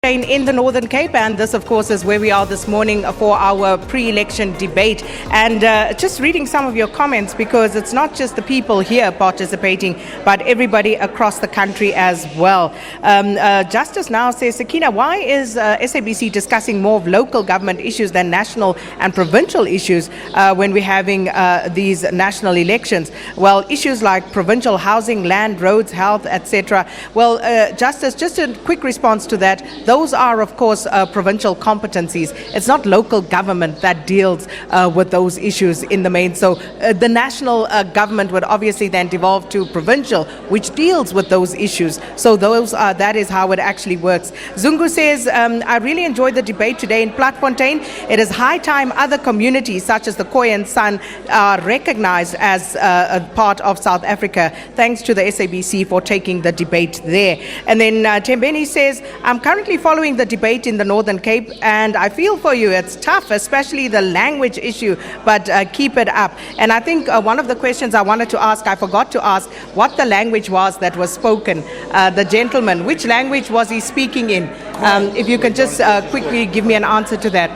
In the Northern Cape, and this of course is where we are this morning for our pre-election debate. And just reading some of your comments, because it's not just the people here participating but everybody across the country as well. Justice now says, Sakina, why is SABC discussing more of local government issues than national and provincial issues when we're having these national elections? Well, issues like provincial housing, land, roads, health, etc. Well, Justice, just a quick response to that. Those are, of course, provincial competencies. It's not local government that deals with those issues in the main. So the national government would obviously then devolve to provincial, which deals with those issues. So that is how it actually works. Zungu says, I really enjoyed the debate today in Platfontein. It is high time other communities such as the Khoi and San are recognized as a part of South Africa. Thanks to the SABC for taking the debate there. And then Tembeni says, I'm currently following the debate in the Northern Cape, and I feel for you. It's tough, especially the language issue, but keep it up. And I think one of the questions I wanted to ask, I forgot to ask what the language was that was spoken. The gentleman, which language was he speaking in? If you can just quickly give me an answer to that.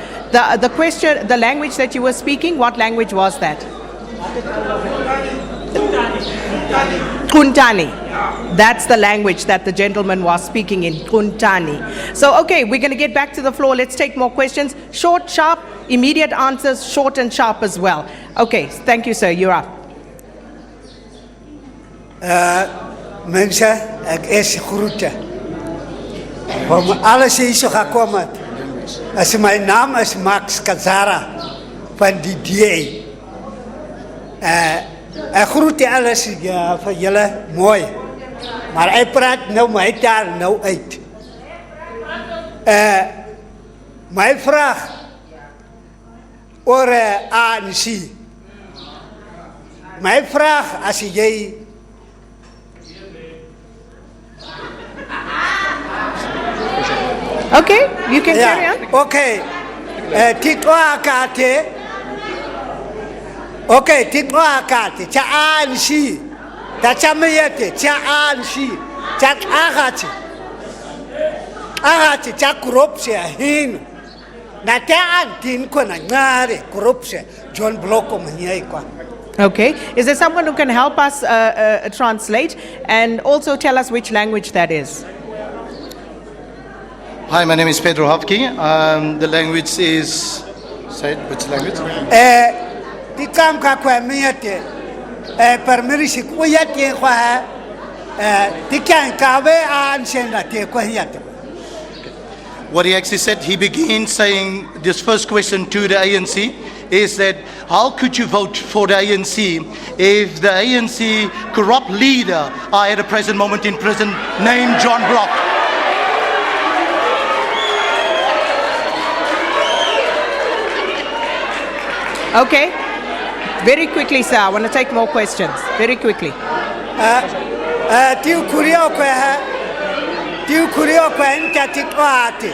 The question, the language that you were speaking, what language was that? Kuntani. That's the language that the gentleman was speaking in, Kuntani. So, okay, we're going to get back to the floor. Let's take more questions. Short, sharp, immediate answers, short and sharp as well. Okay, thank you, sir. You're up. Mensen, ik is groeten. Van alles is zo gekomen. Mijn naam is Max Kazara van die DA. Ik groet alles van jullie mooi. Maar hij praat nou mijn taal nou uit. Mijn vraag over ANC. Mijn vraag als jij... Okay, you can carry on. Okay. Titwa akate. Okay, titwa akate. Cha ANC. Tachameyete. Cha ANC. Cha agati. Agati cha corruptie hin. Na te antin ko na ngare corruptie. John Blocko manyekwa. Okay. Is there someone who can help us translate and also tell us which language that is? Hi, my name is Pedro Hafki. The language is... Say it, which language? Tikam ka kwa miyate. Permirisi kuyate kwa tikan kawe ansenda te kwa yate. What he actually said, he began saying this first question to the ANC is that how could you vote for the ANC if the ANC corrupt leader are at the present moment in prison named John Block? Okay. Very quickly, sir. I want to take more questions. Very quickly. Tiu kurio kwa nkati kwate.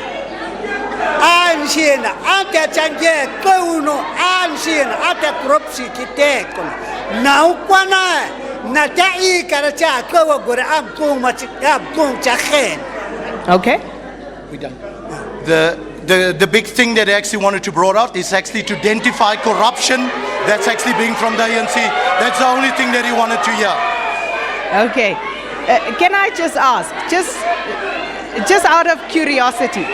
Anshina ate chanje kauno anshina ate corruption kiteko. Na ukwana na tai karacha kwa gore abkung chachen. Okay. We done. The big thing that I actually wanted to bring out is actually to identify corruption that's actually being from the ANC. That's the only thing that he wanted to hear. Okay. Can I just ask, just out of curiosity,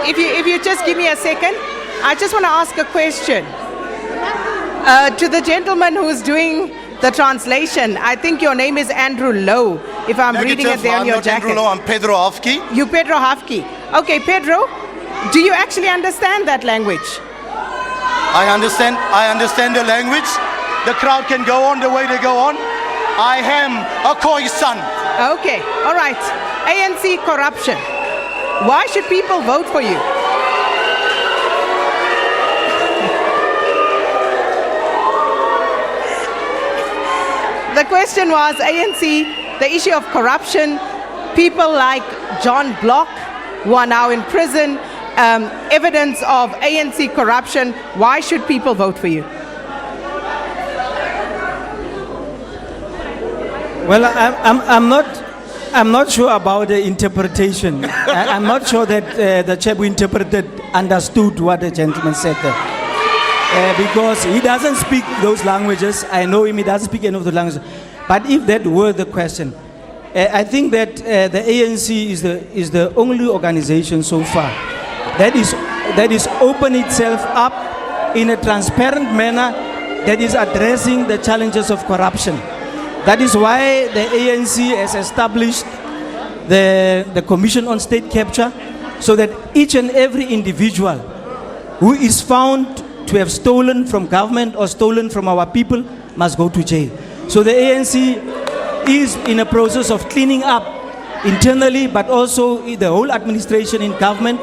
if you just give me a second, I just want to ask a question to the gentleman who's doing the translation. I think your name is Andrew Lowe, if I'm reading it there on your jacket. Andrew Lowe, I'm Pedro Hafki. You Pedro Hafki. Okay, Pedro, do you actually understand that language? I understand the language. The crowd can go on the way they go on. I am a Khoi son. Okay, all right. ANC corruption. Why should people vote for you? The question was ANC, the issue of corruption, people like John Block, who are now in prison, evidence of ANC corruption. Why should people vote for you? Well, I'm not I'm not sure about the interpretation. I'm not sure that the chap who interpreted understood what the gentleman said there. Because he doesn't speak those languages. I know him, he doesn't speak any of the languages. But if that were the question, I think that the ANC is the only organization so far that is open itself up in a transparent manner that is addressing the challenges of corruption. That is why the ANC has established the Commission on State Capture, so that each and every individual who is found to have stolen from government or stolen from our people must go to jail. So the ANC is in a process of cleaning up internally, but also the whole administration in government,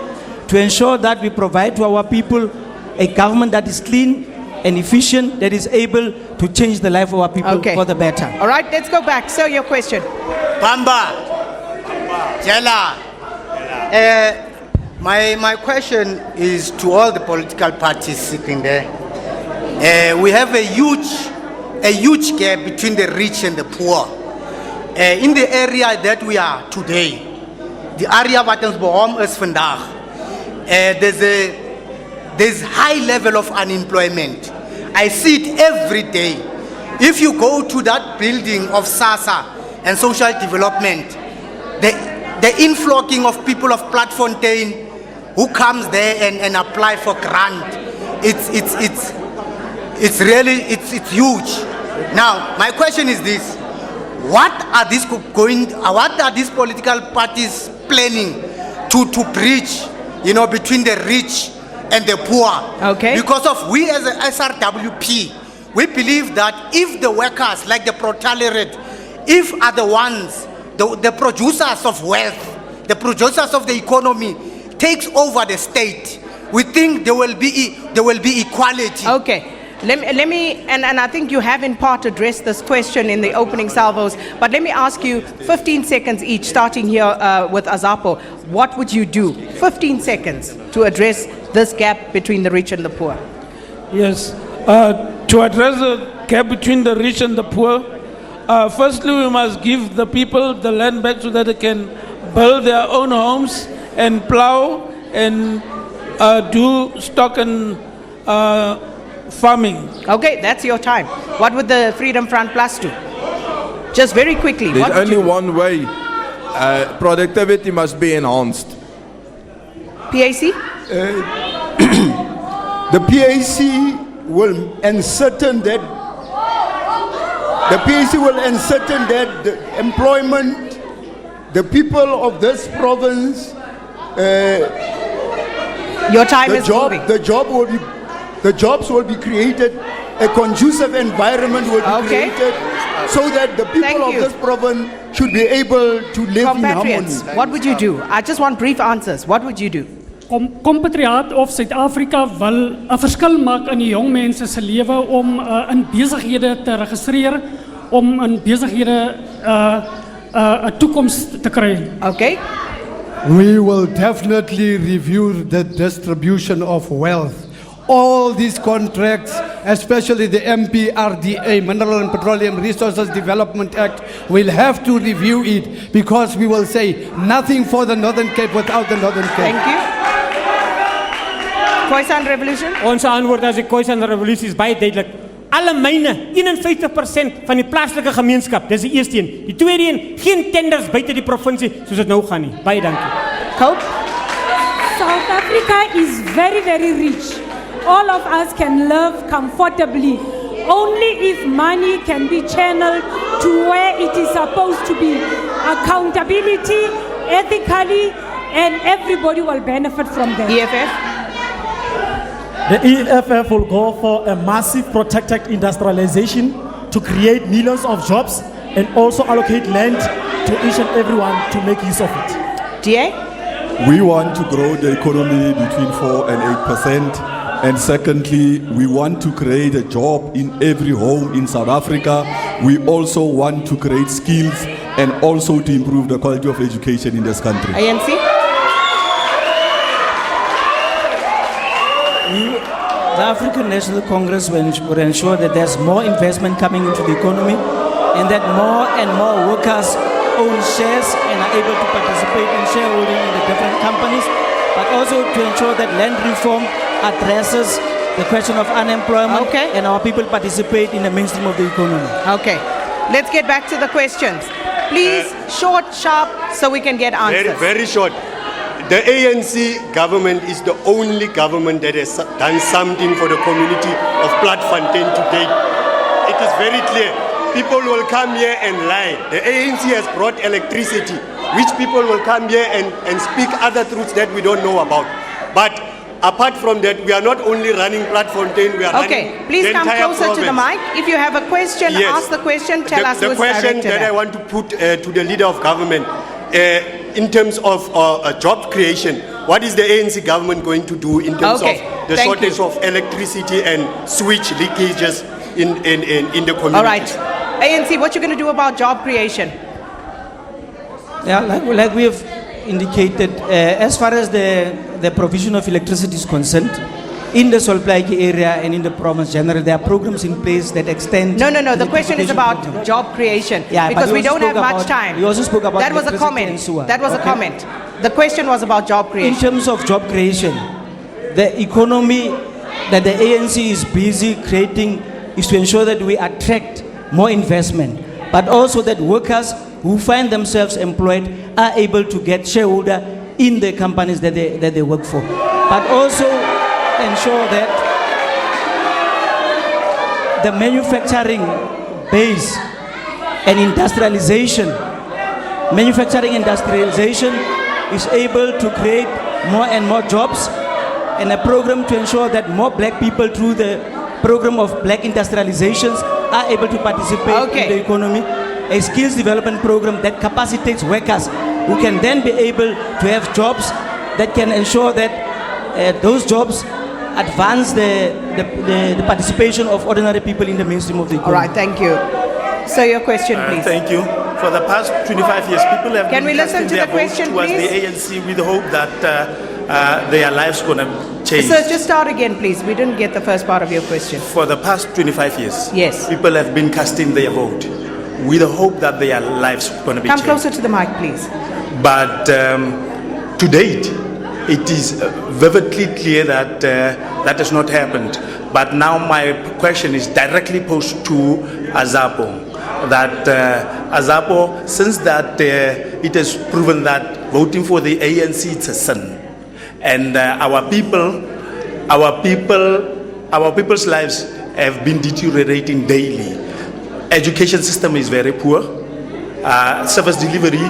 to ensure that we provide to our people a government that is clean and efficient, that is able to change the life of our people for the better. All right, let's go back. Sir, your question. Bamba, Jela. My question is to all the political parties sitting there. We have a huge gap between the rich and the poor. In the area that we are today, the area wat ons behoom is vandag, there's high level of unemployment. I see it every day. If you go to that building of SASA and social development, the inflowing of people of Platfontein who comes there and apply for grant, it's really huge. Now, my question is this: what are these political parties planning to bridge, between the rich and the poor? Okay. Because we as a SRWP, we believe that if the workers, like the proletariat, if are the ones, the producers of wealth, the producers of the economy, takes over the state, we think there will be equality. Okay. Let me, and I think you have in part addressed this question in the opening salvos, but let me ask you 15 seconds each, starting here with Azapo. What would you do? 15 seconds to address this gap between the rich and the poor. Yes. To address the gap between the rich and the poor, firstly, we must give the people the land back so that they can build their own homes and plow and do stock and farming. Okay, that's your time. What would the Freedom Front Plus do? Just very quickly. There's only one way. Productivity must be enhanced. PAC? The PAC will ascertain that the employment, the people of this province, your time is moving. The jobs will be created, a conducive environment will be created, so that the people of this province should be able to live in harmony. What would you do? I just want brief answers. What would you do? Compatriot of Suid-Afrika wil 'n verskil maak in die jong mense se lewe om in besighede te registreer, om in besighede 'n toekoms te kry. Okay. We will definitely review the distribution of wealth. All these contracts, especially the MPRDA, Mineral and Petroleum Resources Development Act, we'll have to review it, because we will say nothing for the Northern Cape without the Northern Cape. Thank you. Khoisan Revolution? Ons antwoord as die Khoisan Revolusie is baie duidelik. Alle myne, 51% van die plaaslike gemeenskap, dis die eerste een. Die tweede een, geen tenders buite die provinsie soos dit nou gaan nie. Baie dankie. Cope? South Africa is very, very rich. All of us can live comfortably. Only if money can be channeled to where it is supposed to be. Accountability, ethically, and everybody will benefit from that. EFF? The EFF will go for a massive protected industrialization to create millions of jobs and also allocate land to each and everyone to make use of it. DA? We want to grow the economy between 4 and 8%. And secondly, we want to create a job in every home in South Africa. We also want to create skills and also to improve the quality of education in this country. ANC? The African National Congress will ensure that there's more investment coming into the economy, and that more and more workers own shares and are able to participate in shareholding in the different companies, but also to ensure that land reform addresses the question of unemployment and our people participate in the mainstream of the economy. Okay. Let's get back to the questions. Please, short, sharp, so we can get answers. Very short. The ANC government is the only government that has done something for the community of Platfontein to date. It is very clear. People will come here and lie. The ANC has brought electricity, which people will come here and speak other truths that we don't know about. But apart from that, we are not only running Platfontein, we are running please the come entire closer province. to the mic. If you have a question, ask the question, tell us The who's question directed that at. I want to put to the leader of government, in terms of job creation, what is the ANC government going to do in terms of the shortage of electricity and switch leakages in the community? All right. ANC, what you going to do about job creation? Yeah, like we have indicated, as far as the provision of electricity is concerned, in the Solplaiki area and in the province generally, there are programs in place that extend. No. The question is about job creation. Yeah, because but we don't have much about- time. we also spoke about that was a electricity comment. and sewer. That was a Okay. comment. The question was about job creation. In terms of job creation, the economy that the ANC is busy creating is to ensure that we attract more investment, but also that workers who find themselves employed are able to get shareholder in the companies that they work for, but also ensure that the manufacturing base and manufacturing industrialization is able to create more and more jobs, and a program to ensure that more black people through the program of black industrializations are able to participate in the economy. A skills development program that capacitates workers who can then be able to have jobs that can ensure that those jobs advance the participation of ordinary people in the mainstream of the economy. All right, thank you. So your question, please. Thank you. For the past 25 years, people have Can been we listen casting to their the votes question, towards please? the ANC with the hope that their lives going to change. Sir, just start again, please. We didn't get the first part of your question. For the past 25 years, Yes. people have been casting their vote with the hope that their lives going to be Come changed. closer to the mic, please. But to date, it is vividly clear that that has not happened. But now my question is directly posed to Azapo. That Azapo, since that it has proven that voting for the ANC is a sin, and our people's lives have been deteriorating daily. Education system is very poor. Service delivery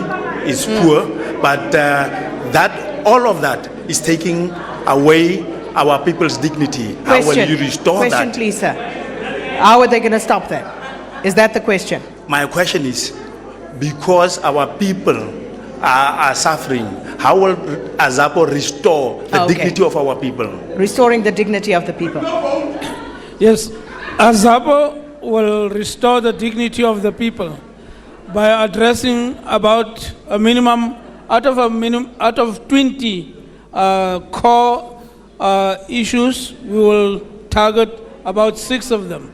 is poor, but all of that is taking away our people's dignity. How will you restore Question, that? please, sir. How are they going to stop that? Is that the question? My question is, because our people are suffering, how will Azapo restore the dignity of our people? Restoring the dignity of the people. Yes, Azapo will restore the dignity of the people by addressing about a minimum out of 20 core issues. We will target about 6 of them.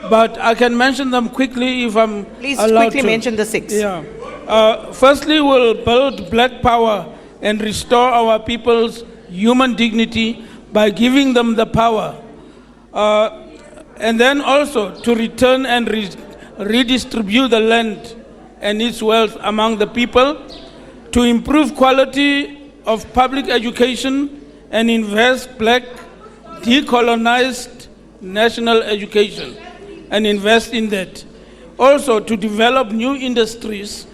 But I can mention them quickly if I'm Please allowed quickly to. mention the 6. Yeah. Firstly, we'll build black power and restore our people's human dignity by giving them the power. And then also to return and redistribute the land and its wealth among the people, to improve quality of public education and invest black decolonized national education and invest in that. Also to develop new industries,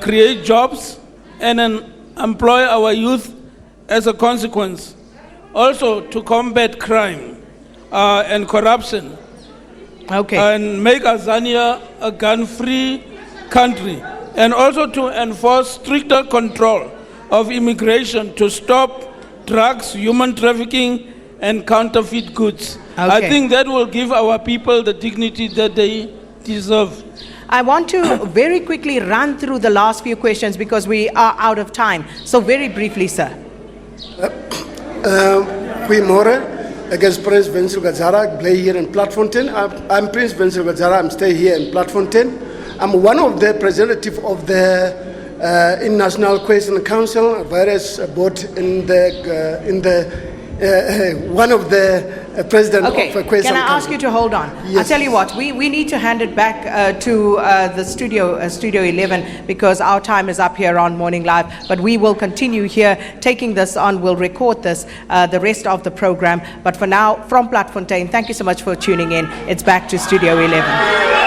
create jobs and employ our youth as a consequence. Also to combat crime and corruption. And make Azania a gun-free country. And also to enforce stricter control of immigration to stop drugs, human trafficking, and counterfeit goods. I think that will give our people the dignity that they deserve. I want to very quickly run through the last few questions because we are out of time. So very briefly, sir. Goeiemorgen. Ek is Prince Vincent Gazara. Ek bly hier in Platfontein. I'm Prince Vincent Gazara. I'm stay here in Platfontein. I'm one of the representatives of the International Question Council, various board in the one of the president Okay, of Question can I Council. ask you to hold on? I'll tell you what, we need to hand it back to the Studio 11 because our time is up here on Morning Live, but we will continue here taking this on. We'll record this, the rest of the program. But for now, from Platfontein, thank you so much for tuning in. It's back to Studio 11.